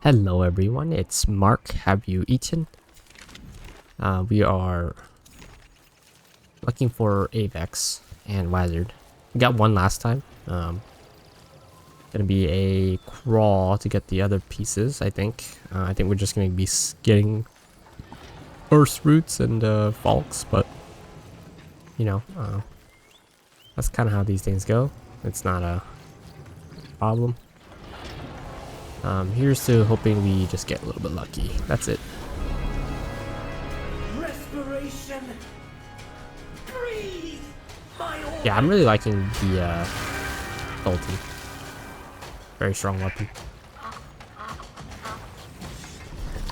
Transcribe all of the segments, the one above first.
Hello everyone, it's Mark. Have you eaten? We are looking for Avex and Wizard. We got one last time. Gonna be a crawl to get the other pieces, I think. I think we're just gonna be getting earth roots and falks, but you know, that's kind of how these things go. It's not a problem. Here's to hoping we just get a little bit lucky. That's it. Respiration. Breathe. Yeah, I'm really liking the ulti. Very strong weapon.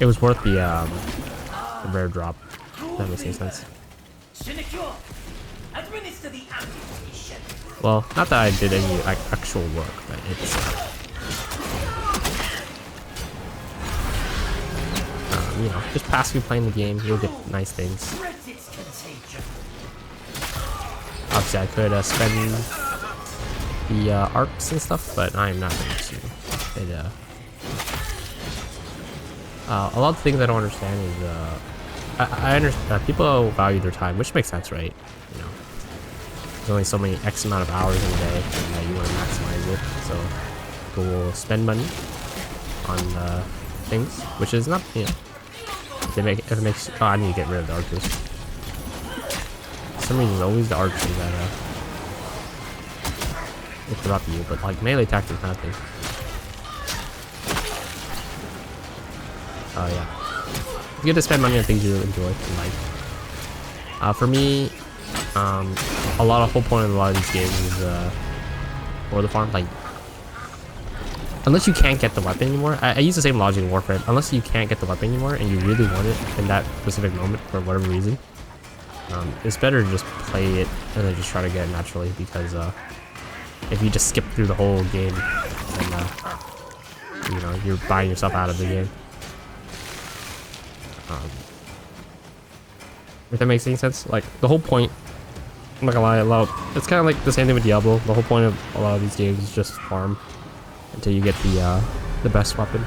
It was worth the rare drop. That makes any sense. Administer the amputation. Well, not that I did any like actual work, but it's you know, just passively playing the game, you'll get nice things. Obviously, I could spend the arcs and stuff, but I'm not going to. A lot of things I don't understand is I understand people value their time, which makes sense, right? You know, there's only so many X amount of hours in a day, and you want to maximize it. So people will spend money on things, which is not, you know. If it makes, oh, I need to get rid of the archers. For some reason, it's always the archers that interrupt you, but like melee attack is nothing. Oh yeah, you get to spend money on things you really enjoy in life. For me, a whole point of a lot of these games is or the farm, like. Unless you can't get the weapon anymore, I use the same logic in Warframe. Unless you can't get the weapon anymore and you really want it in that specific moment for whatever reason, it's better to just play it and then just try to get it naturally. Because if you just skip through the whole game, then you know, you're buying yourself out of the game. If that makes any sense, like the whole point. I'm not gonna lie, it's kind of like the same thing with Diablo. The whole point of a lot of these games is just farm until you get the best weapon,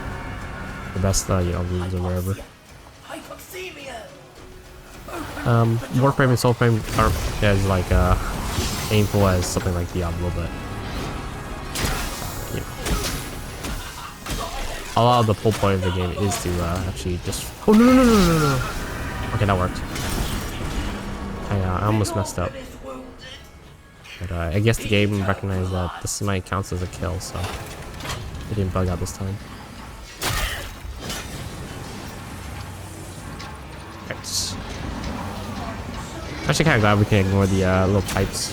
the best you know, runes or whatever. Warframe and Soulframe aren't as like painful as something like Diablo, but you know, a lot of the whole point of the game is to actually just. Oh no! Okay, that worked. I almost messed up. But I guess the game recognized that this might count as a kill, so it didn't bug out this time. Right. Actually, kind of glad we can ignore the little pipes.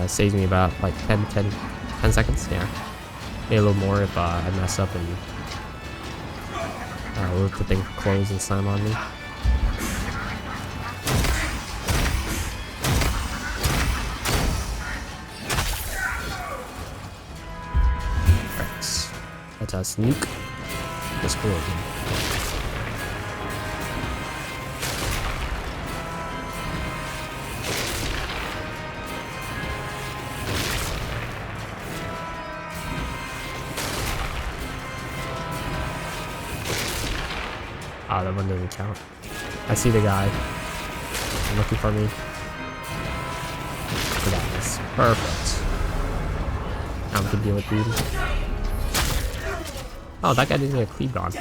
Saves me about like 10 seconds. Yeah, maybe a little more if I mess up and leave the thing close and slam on me. Let us nuke this board. Ah, that one doesn't count. I see the guy. He's looking for me. That is perfect. Now we can deal with dude. Oh, that guy didn't get cleaved on.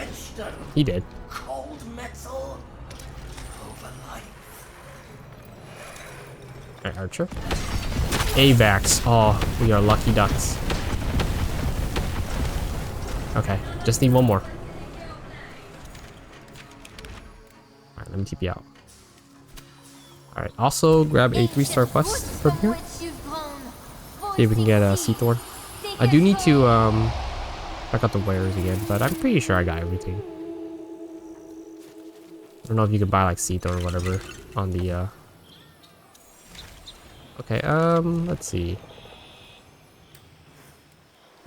He did. Cold metal over life. Alright, Archer. Avex. Oh, we are lucky ducks. Okay, just need one more. Alright, let me TP out. Alright, also grab a 3-star quest from here. See if we can get a Sea Thorn. I do need to check out the wares again, but I'm pretty sure I got everything. I don't know if you can buy like Sea Thorn or whatever on the okay, let's see.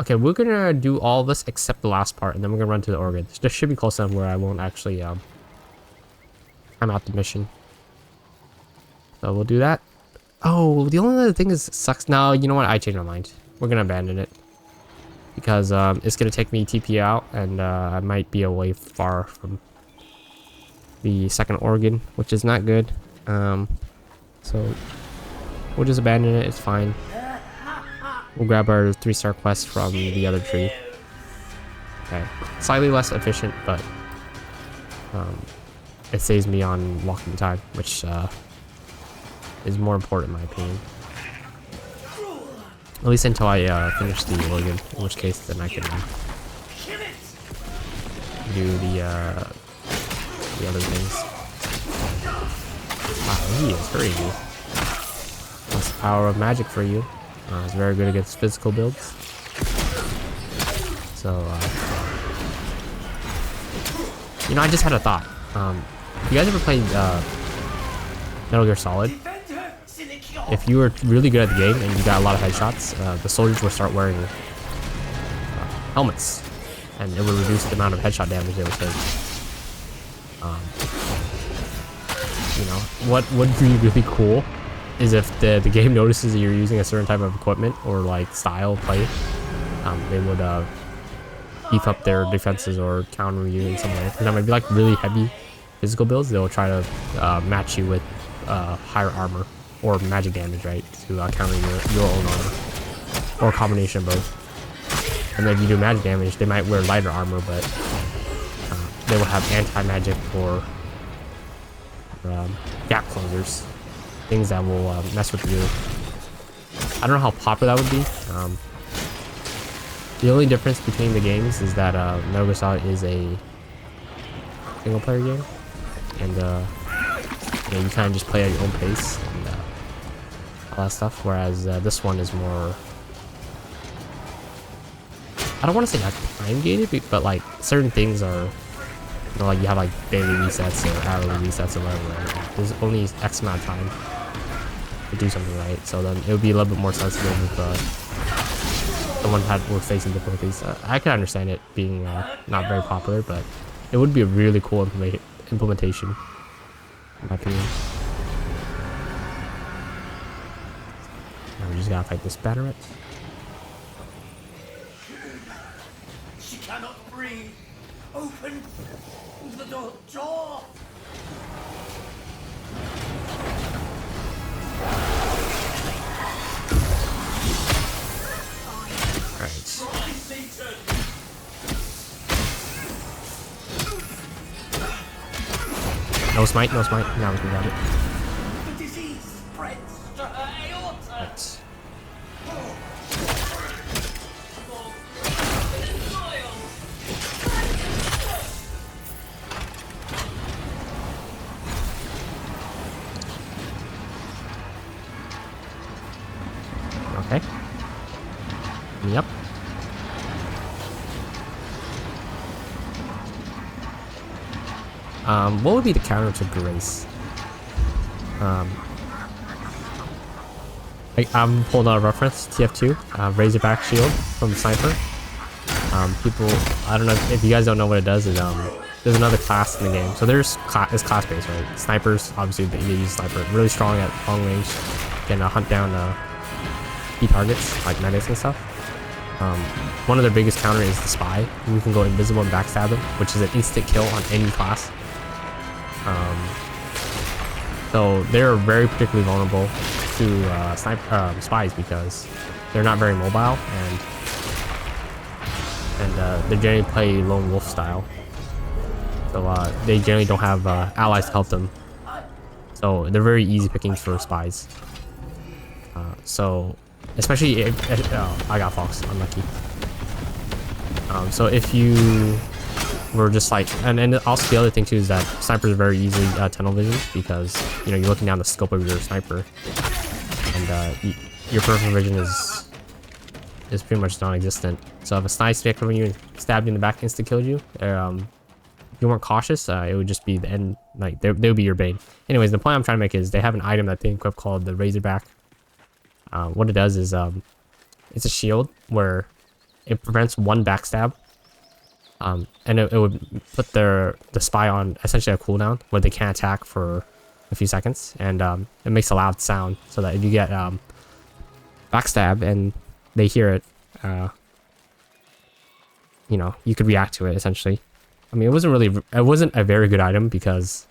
Okay, we're gonna do all this except the last part, and then we're gonna run to the organ. This should be close enough where I won't actually I'm out the mission. So we'll do that. Oh, the only other thing is, sucks. Now, you know what? I changed my mind. We're gonna abandon it. because it's gonna take me TP out, and I might be away far from the second organ, which is not good. So we'll just abandon it. It's fine. We'll grab our 3-star quest from the other tree. Okay, slightly less efficient, but it saves me on walking time, which is more important in my opinion. At least until I finish the organ, in which case then I can do the other things. Wow, he is hurting you. That's the power of magic for you. It's very good against physical builds. So, you know, I just had a thought. You guys ever played Metal Gear Solid? If you were really good at the game and you got a lot of headshots, the soldiers would start wearing helmets, and it would reduce the amount of headshot damage they would take. You know, what would be really cool is if the game notices that you're using a certain type of equipment or like style of play, they would beef up their defenses or counter you in some way. For example, if you like really heavy physical builds, they'll try to match you with higher armor or magic damage, right, to counter your own armor, or a combination of both. And then if you do magic damage, they might wear lighter armor, but they will have anti-magic or gap closers, things that will mess with you. I don't know how popular that would be. The only difference between the games is that Metal Gear Solid is a single-player game, and you know, you kind of just play at your own pace and all that stuff. Whereas this one is more, I don't want to say like time gated, but like certain things are, you know, like you have like daily resets or hourly resets or whatever. Right? There's only X amount of time to do something, right? So then it would be a little bit more sensitive if someone were facing difficulties. I can understand it being not very popular, but it would be a really cool implementation, in my opinion. Now we just gotta fight this Batteret. She cannot breathe. Open the door. Alright. No smite, no smite. Now we can grab it. The disease spreads to her aorta. Right. Okay. Yep. What would be the counter to Grace? I'm pulling out a reference, TF2, Razorback Shield from Sniper. People, I don't know if you guys don't know what it does. Is there's another class in the game, so it's class based, right? Snipers, obviously they use Sniper, really strong at long range, can hunt down key targets like medics and stuff. One of their biggest counter is the Spy. You can go invisible and backstab them, which is an instant kill on any class. So they're very particularly vulnerable to spies because they're not very mobile, and they generally play lone wolf style. So they generally don't have allies to help them. So they're very easy pickings for spies. So especially if I got Fox, unlucky. So if you were just like, and also the other thing too is that snipers are very easily tunnel vision because, you know, you're looking down the scope of your sniper, and your peripheral vision is pretty much non-existent. So if a sniper picked on you and stabbed you in the back, insta killed you, if you weren't cautious, it would just be the end. Like they would be your bane. Anyways, the point I'm trying to make is they have an item that they equip called the Razorback. What it does is it's a shield where it prevents one backstab, and it would put the spy on essentially a cooldown where they can't attack for a few seconds, and it makes a loud sound so that if you get backstab and they hear it, you know, you could react to it essentially. I mean, it wasn't a very good item because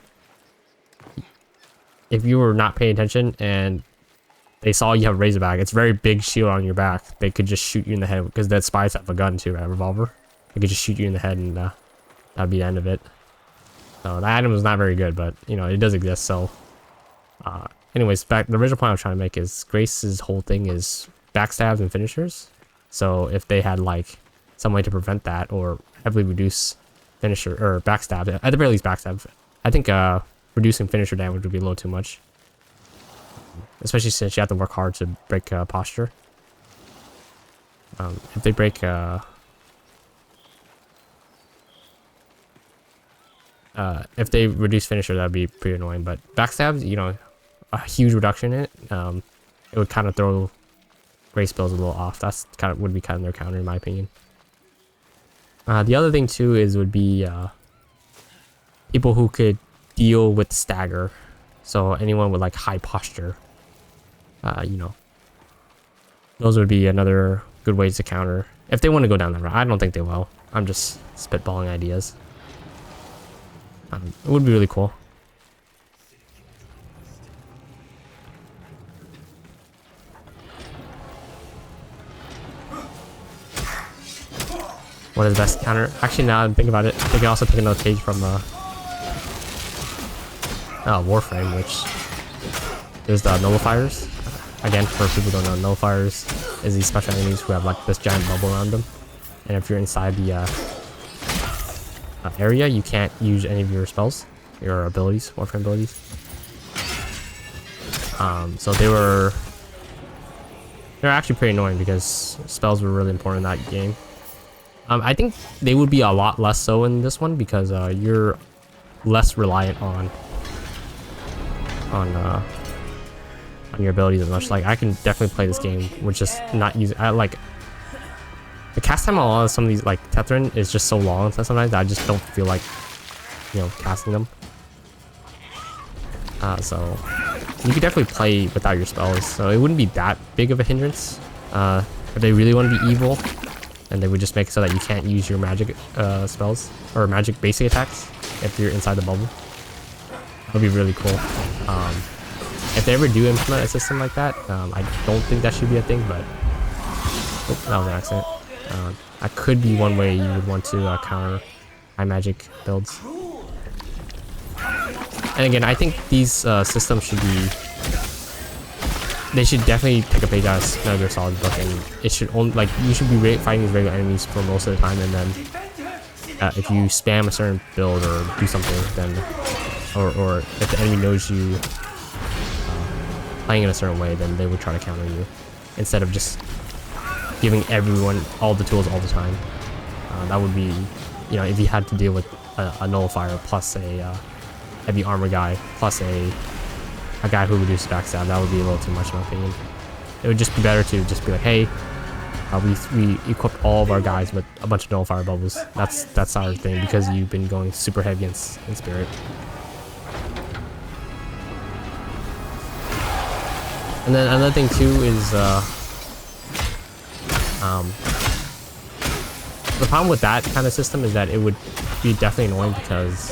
if you were not paying attention and they saw you have a Razorback, it's a very big shield on your back. They could just shoot you in the head because that spies have a gun too, right? A revolver. They could just shoot you in the head and that'd be the end of it. So that item is not very good, but you know, it does exist. So anyways, back the original point I was trying to make is Grace's whole thing is backstabs and finishers. So if they had like some way to prevent that or heavily reduce finisher or backstab, at the very least backstab, I think reducing finisher damage would be a little too much. Especially since you have to work hard to break posture. If they break if they reduce finisher, that'd be pretty annoying. But backstabs, you know, a huge reduction in it, it would kind of throw Grace builds a little off. That's kind of would be kind of their counter in my opinion. The other thing too would be people who could deal with stagger. So anyone with like high posture, you know, those would be another good ways to counter if they want to go down that route. I don't think they will. I'm just spitballing ideas. It would be really cool. What is the best counter? Actually, now I'm thinking about it, they can also take another page from Warframe, which is the nullifiers. Again, for people who don't know, nullifiers is these special enemies who have like this giant bubble around them, and if you're inside the area, you can't use any of your spells, your abilities, Warframe abilities. So they're actually pretty annoying because spells were really important in that game. I think they would be a lot less so in this one because you're less reliant on your abilities as much. Like I can definitely play this game with just not using. I like the cast time on a lot of some of these like Tetherin is just so long that sometimes I just don't feel like, you know, casting them. So you could definitely play without your spells, so it wouldn't be that big of a hindrance. If they really want to be evil, and they would just make it so that you can't use your magic spells or magic basic attacks if you're inside the bubble. That would be really cool. If they ever do implement a system like that, I don't think that should be a thing, but that was an accident. That could be one way you would want to counter high magic builds. And again, I think these systems should be. They should definitely take a page out of Metal Gear Solid book, and it should only like you should be fighting these regular enemies for most of the time, and then if you spam a certain build or do something, then or if the enemy knows you playing in a certain way, then they would try to counter you instead of just giving everyone all the tools all the time. That would be, you know, if you had to deal with a nullifier plus a heavy armor guy plus a guy who reduces backstab, that would be a little too much in my opinion. It would just be better to just be like, hey, we equipped all of our guys with a bunch of nullifier bubbles. That's our thing because you've been going super heavy in spirit. And then another thing too is the problem with that kind of system is that it would be definitely annoying because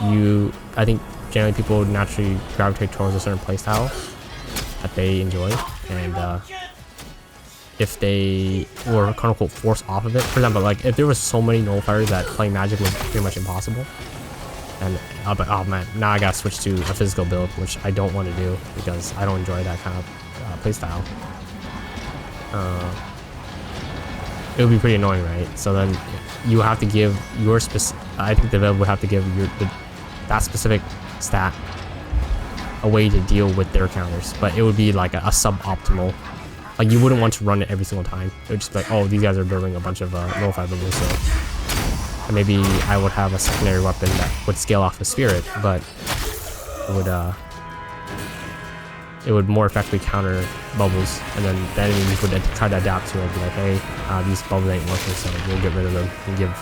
I think generally people would naturally gravitate towards a certain playstyle that they enjoy, and if they were quote unquote forced off of it, for example, like if there was so many nullifiers that playing magic was pretty much impossible, and but oh man, now I gotta switch to a physical build, which I don't want to do because I don't enjoy that kind of playstyle. It would be pretty annoying, right? So then you have to give your I think the dev would have to give that specific stat a way to deal with their counters, but it would be like a suboptimal. Like you wouldn't want to run it every single time. It would just be like, oh, these guys are building a bunch of nullifier bubbles, so maybe I would have a secondary weapon that would scale off the spirit, but it would more effectively counter bubbles, and then the enemies would try to adapt to it, be like, hey, these bubbles ain't working, so we'll get rid of them and give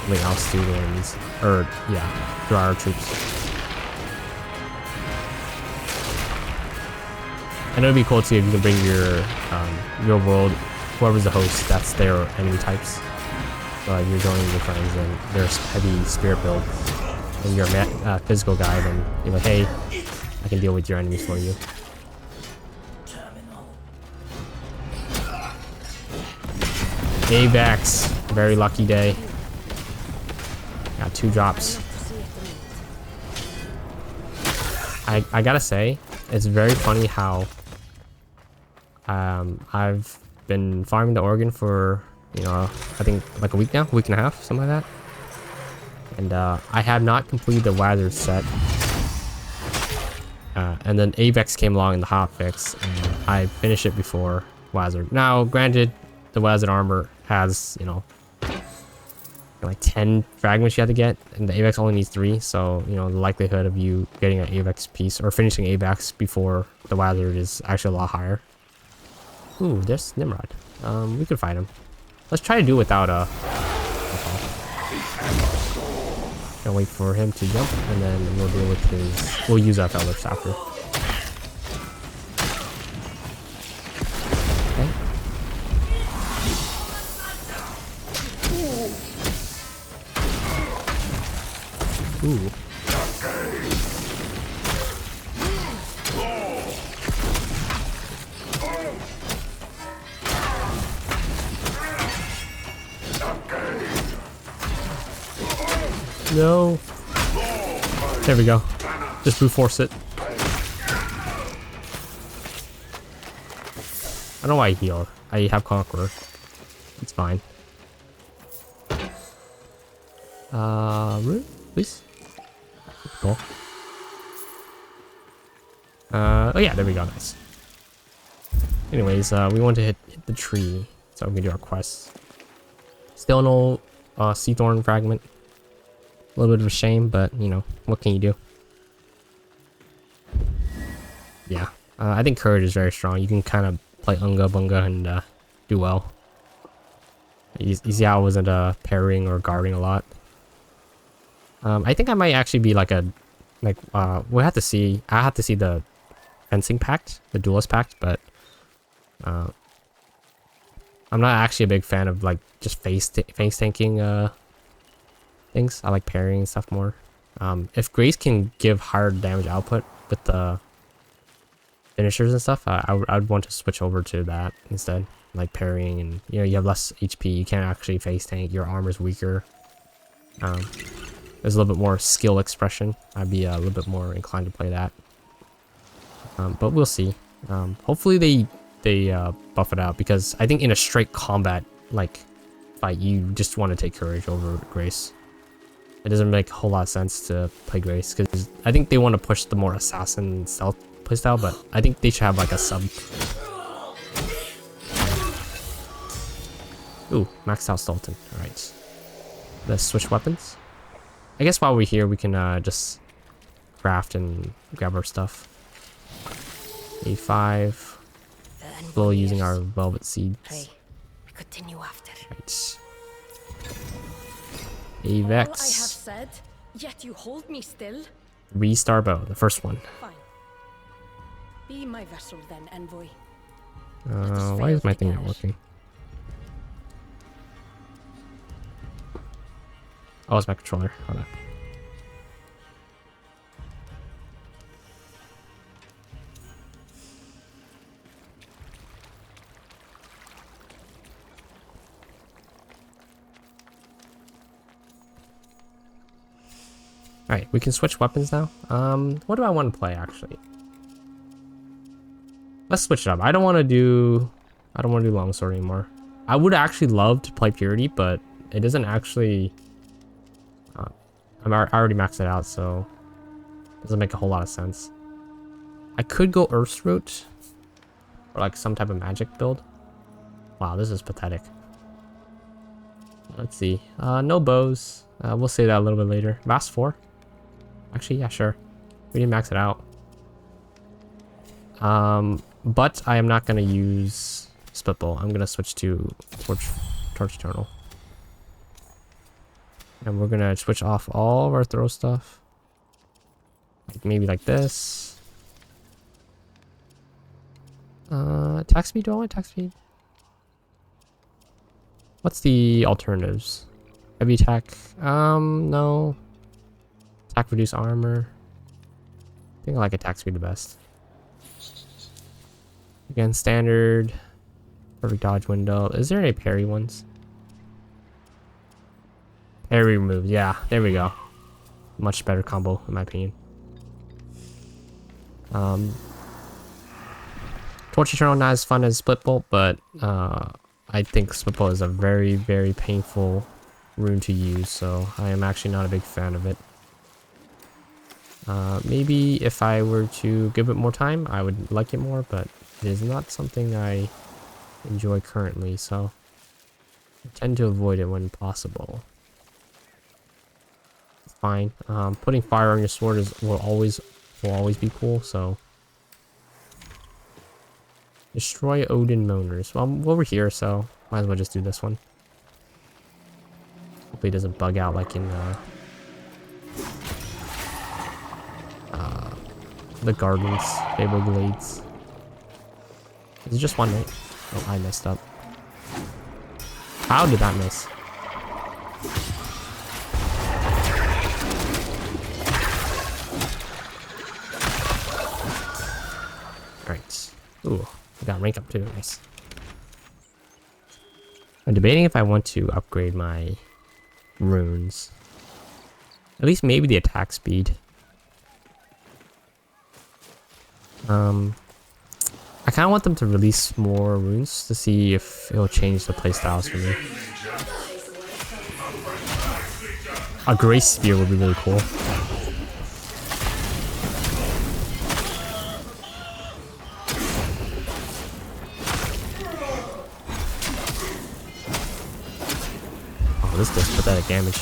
something else to the enemies, or yeah, to our troops. And it would be cool too if you can bring your real world, whoever's the host, that's their enemy types. you're joining your friends and there's heavy spirit build, and you're a physical guy, then you're like, hey, I can deal with your enemies for you. Avex, very lucky day. Got 2 drops. I gotta say, it's very funny how I've been farming the organ for, you know, I think like a week now, week and a half, something like that. And I have not completed the Wazard set. And then Avex came along in the hotfix, and I finished it before Wazard. Now, granted, the Wazard armor has, you know, like 10 fragments you have to get, and the Avex only needs 3, so, you know, the likelihood of you getting an Avex piece or finishing Avex before the Wazard is actually a lot higher. Ooh, there's Nimrod. We could fight him. Let's try to do it without a... Gonna wait for him to jump, and then we'll deal with his... We'll use our Felix after. Ooh. No. There we go. Just brute force it. I don't know why I heal. I have Conqueror. It's fine. Root, please. Cool. Oh yeah, there we go, nice. Anyways, we want to hit the tree so we can do our quests. Still no Seathorn fragment. A little bit of a shame, but you know, what can you do? Yeah, I think Courage is very strong. You can kind of play Unga Bunga and do well. You see how I wasn't parrying or guarding a lot. I think I might actually be like we'll have to see. I have to see the fencing pact, the duelist pact, but I'm not actually a big fan of like just face tanking things. I like parrying and stuff more. If Grace can give higher damage output with the finishers and stuff, I would want to switch over to that instead, like parrying, and you know, you have less HP, you can't actually face tank, your armor's weaker. There's a little bit more skill expression. I'd be a little bit more inclined to play that. But we'll see. Hopefully they buff it out, because I think in a straight combat like fight, you just want to take Courage over Grace. It doesn't make a whole lot of sense to play Grace, because I think they want to push the more assassin stealth playstyle, but I think they should have like a sub. Ooh, maxed out Sultan. Alright. Let's switch weapons. I guess while we're here, we can just craft and grab our stuff. A5. Slowly using our velvet seeds. Pray. We continue after. Right. All I have Avex. said, yet you hold me still. Restar bow, the first one. Fine. Be my vessel then, envoy. Why is my thing not working? Oh, it's my controller. Hold on. Alright, we can switch weapons now. What do I want to play actually? Let's switch it up. I don't want to do longsword anymore. I would actually love to play Purity, but it doesn't actually. I already maxed it out, so it doesn't make a whole lot of sense. I could go Earth's Root, or like some type of magic build. Wow, this is pathetic. Let's see. No bows. We'll say that a little bit later. Vast 4. Actually, yeah, sure. We didn't max it out. But I am not gonna use Split Bowl. I'm gonna switch to Torch Eternal. And we're gonna switch off all of our throw stuff. Like maybe like this. Attack speed, do I want attack speed? What's the alternatives? Heavy attack. No. Attack reduce armor. I think I like attack speed the best. Again, standard. Perfect dodge window. Is there any parry ones? Parry remove. Yeah, there we go. Much better combo in my opinion. Torch Eternal not as fun as Split Bolt, but I think Split Bolt is a very, very painful rune to use, so I am actually not a big fan of it. Maybe if I were to give it more time, I would like it more, but it is not something I enjoy currently, so I tend to avoid it when possible. It's fine. Putting fire on your sword will always be cool, so. Destroy Odin Moaners. Well, I'm over here, so might as well just do this one. Hopefully it doesn't bug out like in the Gardens, Fable Glades. Is it just one, right? Oh, I messed up. How did that miss? Alright. Ooh. I got rank up too, nice. I'm debating if I want to upgrade my runes. At least maybe the attack speed. I kind of want them to release more runes to see if it'll change the playstyles for me. A Grace Spear would be really cool. This does pathetic damage.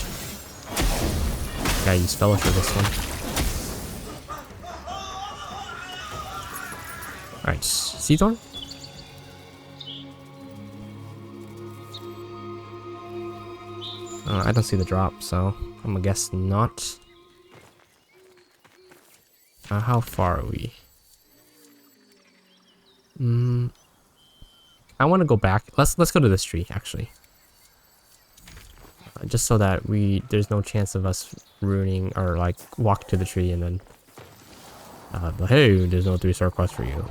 Gotta use Fellow for this one. Alright, Seathorn? I don't see the drop, so I'm gonna guess not. How far are we? I want to go back. Let's go to this tree, actually. Just so that there's no chance of us ruining or like walk to the tree and then but hey, there's no 3-star quest for you.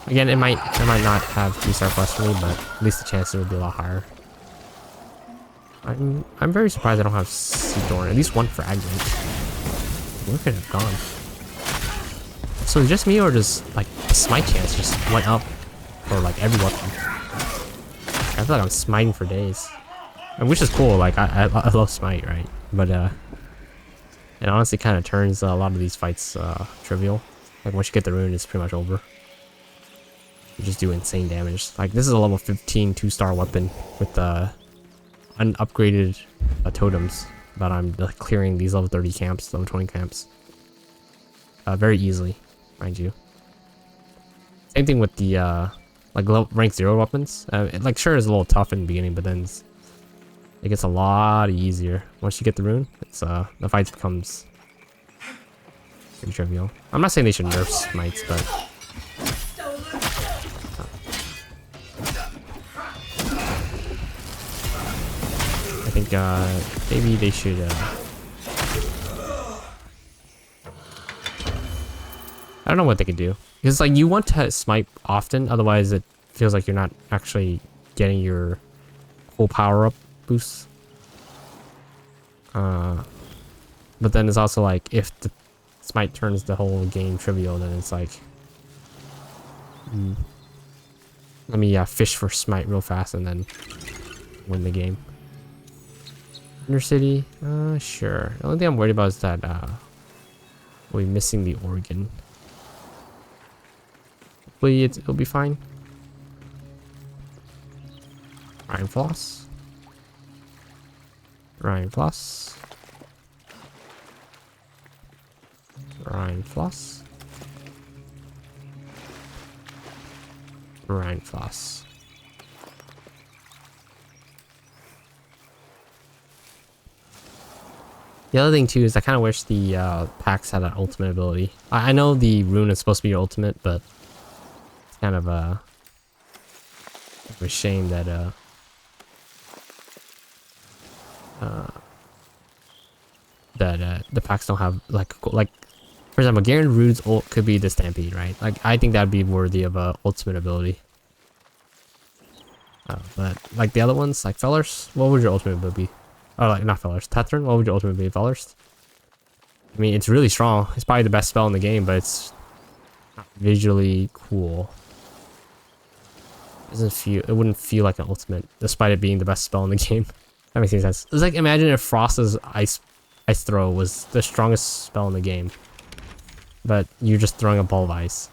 Again, it might not have 3-star quest for me, but at least the chances would be a lot higher. I'm very surprised I don't have Seathorn. At least one fragment. Where could it have gone? So is it just me, or does like the smite chance just went up for like every weapon? I feel like I'm smiting for days. And which is cool, like I love smite, right? But it honestly kind of turns a lot of these fights trivial. Like once you get the rune, it's pretty much over. You just do insane damage. Like this is a level 15 2-star weapon with unupgraded totems, but I'm clearing these level 30 camps, level 20 camps very easily, mind you. Same thing with the like rank 0 weapons. Like sure it's a little tough in the beginning, but then it gets a lot easier once you get the rune. It's the fight becomes pretty trivial. I'm not saying they should nerf smites, but I think maybe they should I don't know what they could do, because like you want to smite often, otherwise it feels like you're not actually getting your whole power up boosts. But then it's also like if the smite turns the whole game trivial, then it's like let me fish for smite real fast and then win the game. Inner city, sure. The only thing I'm worried about is that we're missing the organ. Hopefully it'll be fine. Ryan Floss. Ryan Floss. Ryan Floss. Ryan Floss. The other thing too is I kind of wish the packs had an ultimate ability. I know the rune is supposed to be your ultimate, but it's kind of a shame that that the packs don't have like for example, Garen Rude's ult could be the Stampede, right? Like I think that'd be worthy of a ultimate ability. But like the other ones, like Fellers, what would your ultimate ability be? Oh, like not Fellers, Tethryn, what would your ultimate be? Fellers? I mean, it's really strong. It's probably the best spell in the game, but it's not visually cool. It wouldn't feel like an ultimate, despite it being the best spell in the game. That makes any sense. It's like, imagine if Frost's ice throw was the strongest spell in the game, but you're just throwing a ball of ice,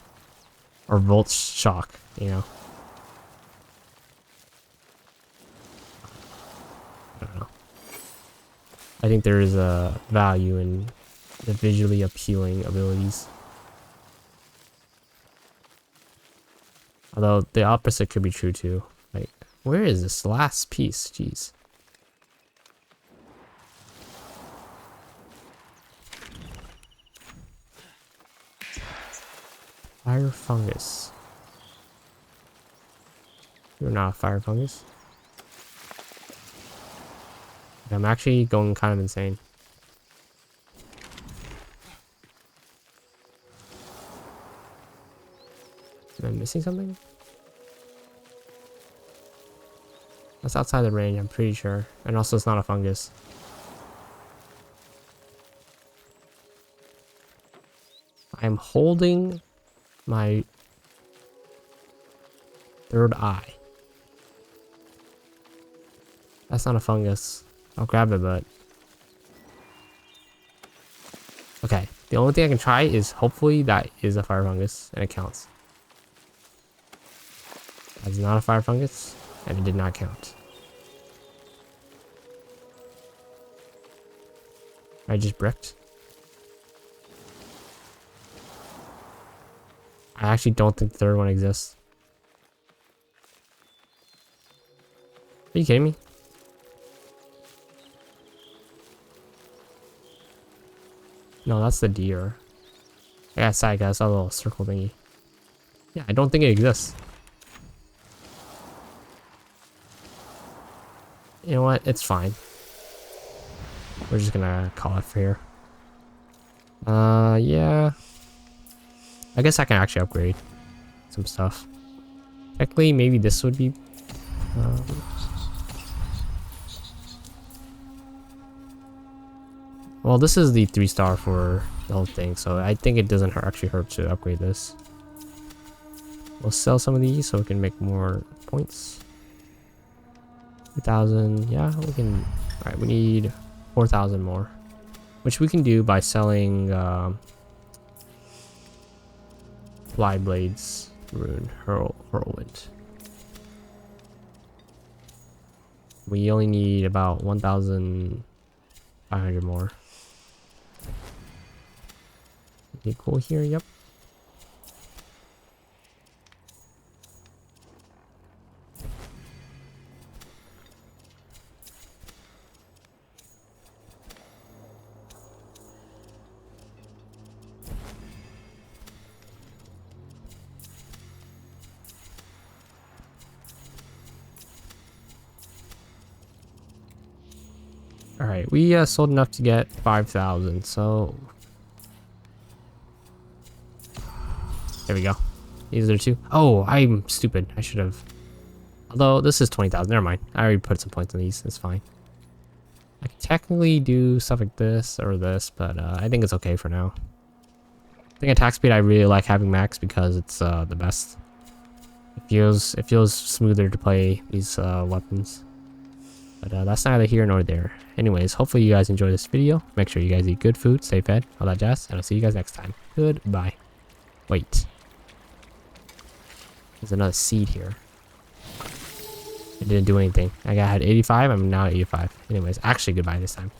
or Volt Shock, you know. I don't know. I think there is a value in the visually appealing abilities. Although the opposite could be true too. Like, where is this last piece? Jeez. Fire fungus. You're not a fire fungus. I'm actually going kind of insane. Am I missing something? That's outside the range, I'm pretty sure. And also it's not a fungus. I'm holding my third eye. That's not a fungus. I'll grab it, but... Okay, the only thing I can try is hopefully that is a fire fungus and it counts. That's not a fire fungus, and it did not count. I just bricked. I actually don't think the third one exists. Are you kidding me? No, that's the deer. I got side guys, a little circle thingy. Yeah, I don't think it exists. You know what? It's fine. We're just gonna call it for here. Yeah. I guess I can actually upgrade some stuff. Technically, maybe this would be... well, this is the 3-star for the whole thing, so I think it doesn't actually hurt to upgrade this. We'll sell some of these so we can make more points. 2,000, yeah, we can... Alright, we need 4,000 more. Which we can do by selling Fly Blades Rune, Whirlwind. We only need about 1,500 more. Okay, cool here, yep. Alright, we sold enough to get 5,000, so... There we go. These are two. Oh, I'm stupid. I should have... Although, this is 20,000. Never mind. I already put some points on these. It's fine. I can technically do stuff like this or this, but I think it's okay for now. I think attack speed I really like having max because it's the best. It feels smoother to play these weapons. But that's neither here nor there. Anyways, hopefully you guys enjoy this video. Make sure you guys eat good food, stay fed, all that jazz, and I'll see you guys next time. Goodbye. Wait. There's another seed here. It didn't do anything. I had 85, I'm now at 85. Anyways, actually goodbye this time.